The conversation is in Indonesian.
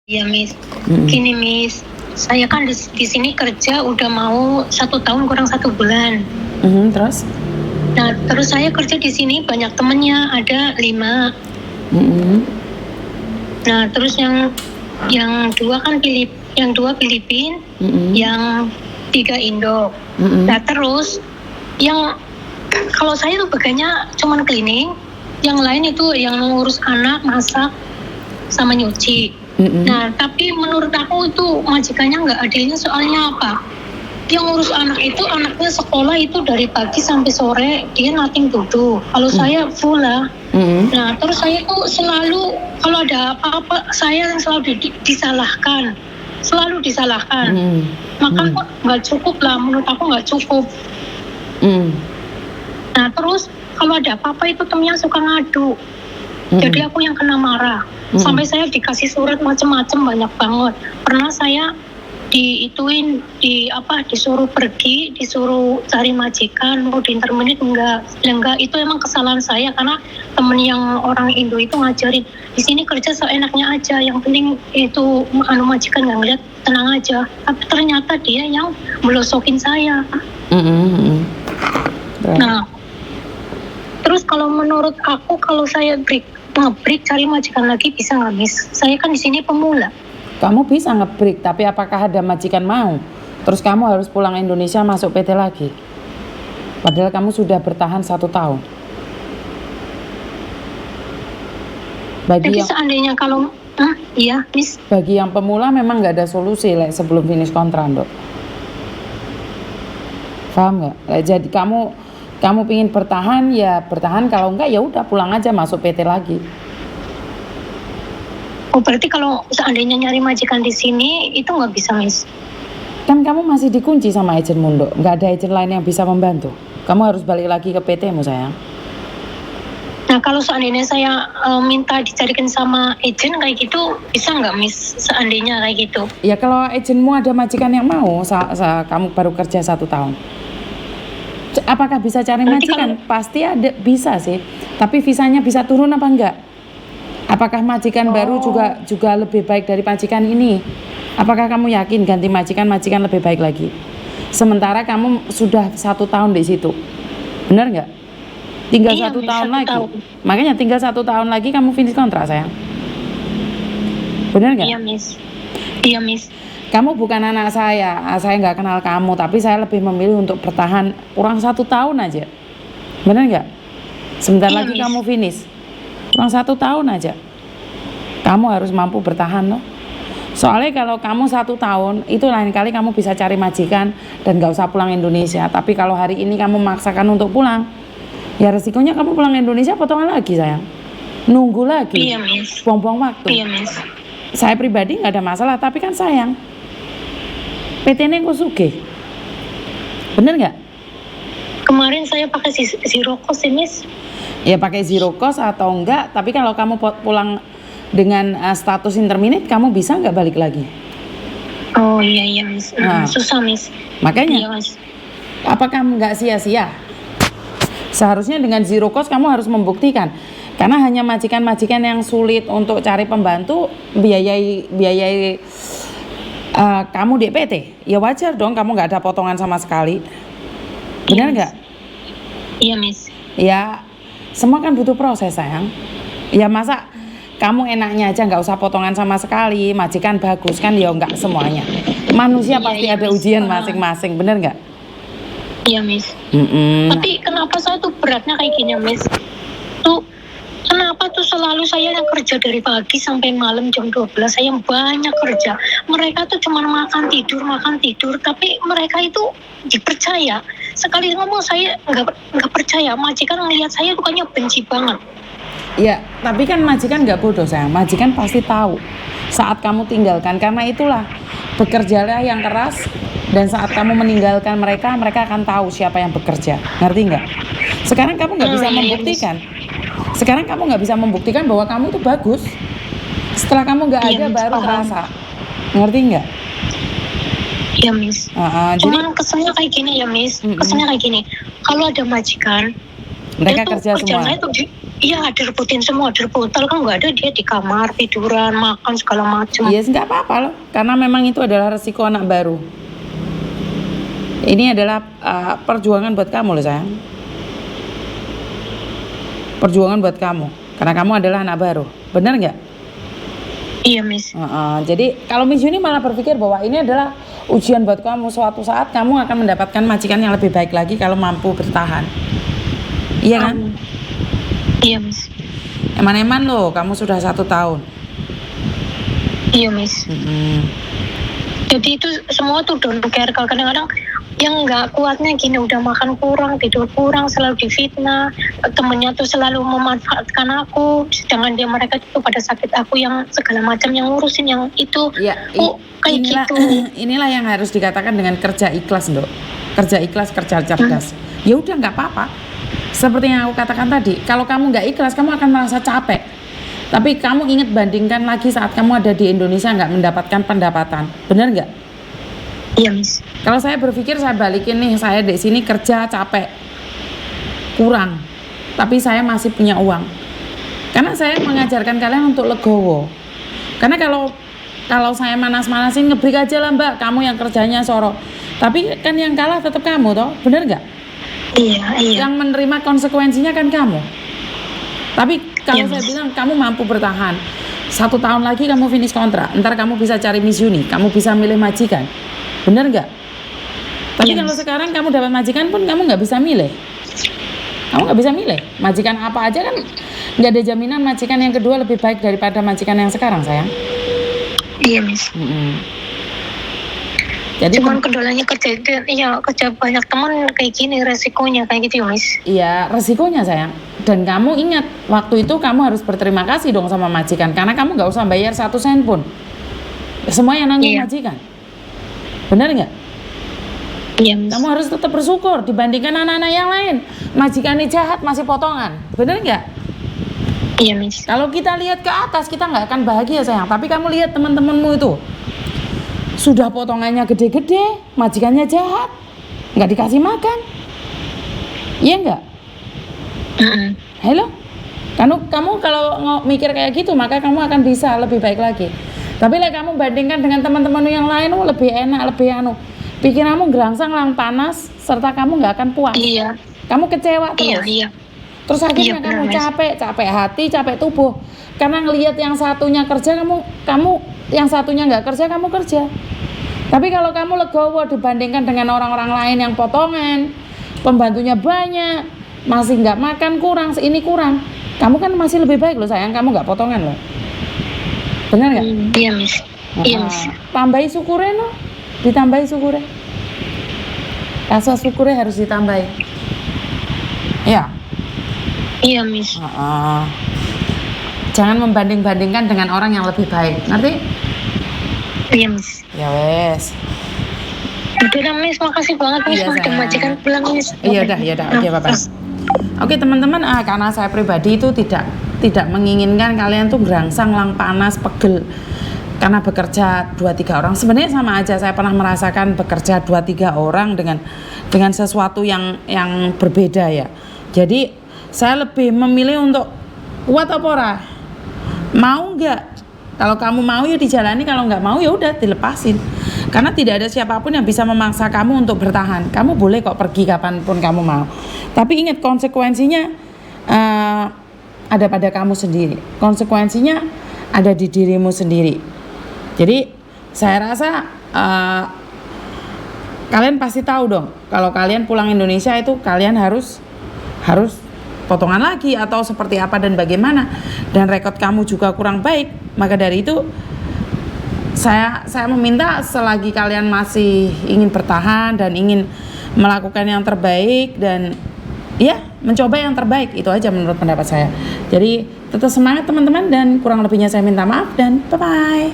Iya, Miss. Gini, Miss. Saya kan di sini kerja udah mau 1 tahun kurang 1 bulan. Terus? Nah, terus saya kerja di sini banyak temennya, ada 5. Nah, terus yang 2 kan yang 2 Filipin, yang 3 Indo. Nah, terus yang kalau saya tuh bekerjanya cuman cleaning, yang lain itu yang ngurus anak, masak, sama nyuci. Nah, tapi menurut aku itu majikannya nggak adilnya, soalnya apa? Yang ngurus anak itu, anaknya sekolah itu dari pagi sampai sore, dia nothing to do. Kalau saya full lah. Nah, terus saya tuh selalu, kalau ada apa-apa, saya yang selalu disalahkan. Selalu disalahkan. Maka nggak cukup lah, menurut aku nggak cukup. Nah, terus kalau ada apa-apa itu temennya suka ngadu. Jadi aku yang kena marah. Sampai saya dikasih surat macam-macam banyak banget. Pernah saya disuruh pergi, disuruh cari majikan, mau diintermenit enggak. Itu emang kesalahan saya, karena temen yang orang Indo itu ngajarin, di sini kerja seenaknya aja, yang penting itu majikan nggak ngeliat, tenang aja. Tapi ternyata dia yang melosokin saya. Nah, terus kalau menurut aku, kalau saya nge-break cari majikan lagi bisa nggak, Miss? Saya kan di sini pemula. Kamu bisa nge-break, tapi apakah ada majikan mau? Terus kamu harus pulang Indonesia masuk PT lagi? Padahal kamu sudah bertahan 1 tahun. Jadi seandainya kalau iya, Miss. Bagi yang pemula memang nggak ada solusi sebelum finish kontrak, Dok. Paham nggak? Jadi kamu pingin bertahan, ya bertahan, kalau enggak ya udah pulang aja masuk PT lagi. Oh, berarti kalau seandainya nyari majikan di sini itu nggak bisa, Miss? Kan kamu masih dikunci sama agen Mundo, nggak ada agen lain yang bisa membantu. Kamu harus balik lagi ke PT-mu, sayang. Nah, kalau seandainya saya minta dicarikan sama agen kayak gitu, bisa nggak, Miss? Seandainya kayak gitu. Ya kalau agenmu ada majikan yang mau, kamu baru kerja 1 tahun. Apakah bisa cari majikan? Pasti ada, bisa sih. Tapi visanya bisa turun apa enggak? Apakah majikan baru juga lebih baik dari majikan ini? Apakah kamu yakin ganti majikan lebih baik lagi? Sementara kamu sudah 1 tahun di situ, benar nggak? Tinggal 1 tahun lagi. Makanya tinggal 1 tahun lagi kamu finish kontrak, sayang. Benar nggak? Iya, Miss. Iya, Miss. Kamu bukan anak saya nggak kenal kamu, tapi saya lebih memilih untuk bertahan kurang 1 tahun aja. Benar nggak? Sebentar lagi kamu finish. Kurang 1 tahun aja. Kamu harus mampu bertahan loh. Soalnya kalau kamu 1 tahun, itu lain kali kamu bisa cari majikan dan nggak usah pulang Indonesia. Tapi kalau hari ini kamu memaksakan untuk pulang, ya resikonya kamu pulang Indonesia potongan lagi, sayang. Nunggu lagi. Iya, Miss. Buang-buang waktu. Iya, Miss. Saya pribadi nggak ada masalah, tapi kan sayang. PT ini Kusuge, bener nggak? Kemarin saya pakai zero cost, Miss. Ya pakai zero cost atau enggak, tapi kalau kamu pulang dengan status interminate, kamu bisa nggak balik lagi? Oh iya, Miss. Susah, Miss. Makanya, iya, Miss. Apakah nggak sia-sia? Seharusnya dengan zero cost kamu harus membuktikan. Karena hanya majikan-majikan yang sulit untuk cari pembantu biayai kamu di PT, ya wajar dong kamu nggak ada potongan sama sekali. Benar nggak? Iya, Miss. Ya, semua kan butuh proses, sayang. Ya masa kamu enaknya aja nggak usah potongan sama sekali, majikan bagus kan? Ya nggak semuanya. Manusia pasti ada ujian masing-masing, benar nggak? Iya, Miss. Tapi kenapa saya tuh beratnya kayak gini, Miss? Kenapa tuh selalu saya yang kerja dari pagi sampai malam jam 12, saya banyak kerja. Mereka tuh cuma makan tidur, tapi mereka itu dipercaya. Sekali ngomong saya nggak percaya, majikan ngelihat saya bukannya benci banget. Ya, tapi kan majikan nggak bodoh, sayang. Majikan pasti tahu saat kamu tinggalkan, karena itulah bekerjalah yang keras, dan saat kamu meninggalkan mereka akan tahu siapa yang bekerja. Ngerti nggak? Sekarang kamu nggak bisa membuktikan. Sekarang kamu nggak bisa membuktikan bahwa kamu itu bagus. Setelah kamu nggak ada baru terasa. Ngerti nggak? Iya, Miss. Cuman kesannya kayak gini ya, Miss. Kesannya kayak gini. Kalau ada majikan, mereka kerja semua. Iya, direbutin semua, direbut. Kalau kan nggak ada, dia di kamar tiduran, makan segala macam. Yes, nggak apa-apa loh, karena memang itu adalah resiko anak baru. Ini adalah perjuangan buat kamu loh sayang. Perjuangan buat kamu, karena kamu adalah anak baru, benar nggak? Iya, Miss. Jadi kalau Miss Yuni malah berpikir bahwa ini adalah ujian buat kamu. Suatu saat kamu akan mendapatkan majikan yang lebih baik lagi kalau mampu bertahan. Iya kan? Iya, Miss. Eman-eman loh, kamu sudah 1 tahun. Iya, Miss. Jadi itu semua tuh don't care. Kalau kadang-kadang yang nggak kuatnya gini, udah makan kurang, tidur kurang, selalu difitnah, temennya tuh selalu memanfaatkan aku, sedangkan mereka itu pada sakit aku yang segala macam yang ngurusin yang itu. Ya, kayak inilah, gitu. Inilah yang harus dikatakan dengan kerja ikhlas, Dok. Kerja ikhlas, kerja cerdas. Ya udah nggak apa-apa. Seperti yang aku katakan tadi, kalau kamu nggak ikhlas, kamu akan merasa capek. Tapi kamu ingat bandingkan lagi saat kamu ada di Indonesia nggak mendapatkan pendapatan, benar nggak? Iya, Miss. Kalau saya berpikir saya balikin nih, saya di sini kerja capek, kurang, tapi saya masih punya uang. Karena saya mengajarkan kalian untuk legowo. Karena kalau saya manas-manasin, ngebreak aja lah Mbak, kamu yang kerjanya sorok. Tapi kan yang kalah tetap kamu toh, benar nggak? Iya. Yang menerima konsekuensinya kan kamu. Tapi kalau saya bilang kamu mampu bertahan 1 tahun lagi kamu finish kontrak, ntar kamu bisa cari Miss Yuni, kamu bisa milih majikan, bener nggak? Tapi kalau sekarang kamu dapat majikan pun kamu nggak bisa milih, majikan apa aja kan nggak ada jaminan majikan yang kedua lebih baik daripada majikan yang sekarang sayang. Iya, Miss. Jadi cuman kendalanya kerja banyak teman kayak gini, resikonya kayak gitu ya, Miss. Iya, resikonya sayang. Dan kamu ingat, waktu itu kamu harus berterima kasih dong sama majikan, karena kamu nggak usah bayar 1 sen pun. Semua yang nanggung majikan. Benar nggak? Iya, Miss. Kamu harus tetap bersyukur dibandingkan anak-anak yang lain. Majikannya jahat masih potongan. Benar nggak? Iya, Miss. Kalau kita lihat ke atas, kita nggak akan bahagia sayang. Tapi kamu lihat teman-temanmu itu, sudah potongannya gede-gede, majikannya jahat, nggak dikasih makan. Iya nggak? Halo? Kamu kalau mikir kayak gitu, maka kamu akan bisa lebih baik lagi. Tapi kamu bandingkan dengan teman-teman yang lain, lebih enak, lebih pikiranmu gerangsang, lang panas, serta kamu nggak akan puas. Iya. Kamu kecewa terus. Iya. Terus akhirnya kamu capek hati, capek tubuh. Karena ngelihat yang satunya kerja, kamu yang satunya nggak kerja, kamu kerja. Tapi kalau kamu legowo dibandingkan dengan orang-orang lain yang potongan, pembantunya banyak, masih nggak makan kurang, ini kurang, kamu kan masih lebih baik loh sayang, kamu nggak potongan loh. Benar nggak? Iya, Miss. Iya, Miss. Tambahi syukurnya no, ditambahi syukurnya. Rasa syukurnya harus ditambahi. Ya. Iya, Miss. Jangan membanding-bandingkan dengan orang yang lebih baik, ngerti? Iya, Miss. Ya wes. Udah, Miss, makasih banget Miss, udah majikan pulang Miss. Iya udah, oke Bapak. Oke teman-teman, karena saya pribadi itu tidak menginginkan kalian tuh gerangsang, lang panas, pegel karena bekerja 2-3 orang. Sebenarnya sama aja, saya pernah merasakan bekerja 2-3 orang dengan sesuatu yang berbeda ya. Jadi saya lebih memilih untuk kuat apa ora? Mau nggak? Kalau kamu mau ya dijalani, kalau nggak mau ya udah dilepasin. Karena tidak ada siapapun yang bisa memaksa kamu untuk bertahan. Kamu boleh kok pergi kapanpun kamu mau. Tapi ingat konsekuensinya ada pada kamu sendiri. Konsekuensinya ada di dirimu sendiri. Jadi saya rasa kalian pasti tahu dong. Kalau kalian pulang Indonesia itu kalian harus potongan lagi atau seperti apa dan bagaimana, dan rekod kamu juga kurang baik. Maka dari itu saya meminta selagi kalian masih ingin bertahan dan ingin melakukan yang terbaik dan ya mencoba yang terbaik, itu aja menurut pendapat saya. Jadi tetap semangat teman-teman, dan kurang lebihnya saya minta maaf dan bye bye.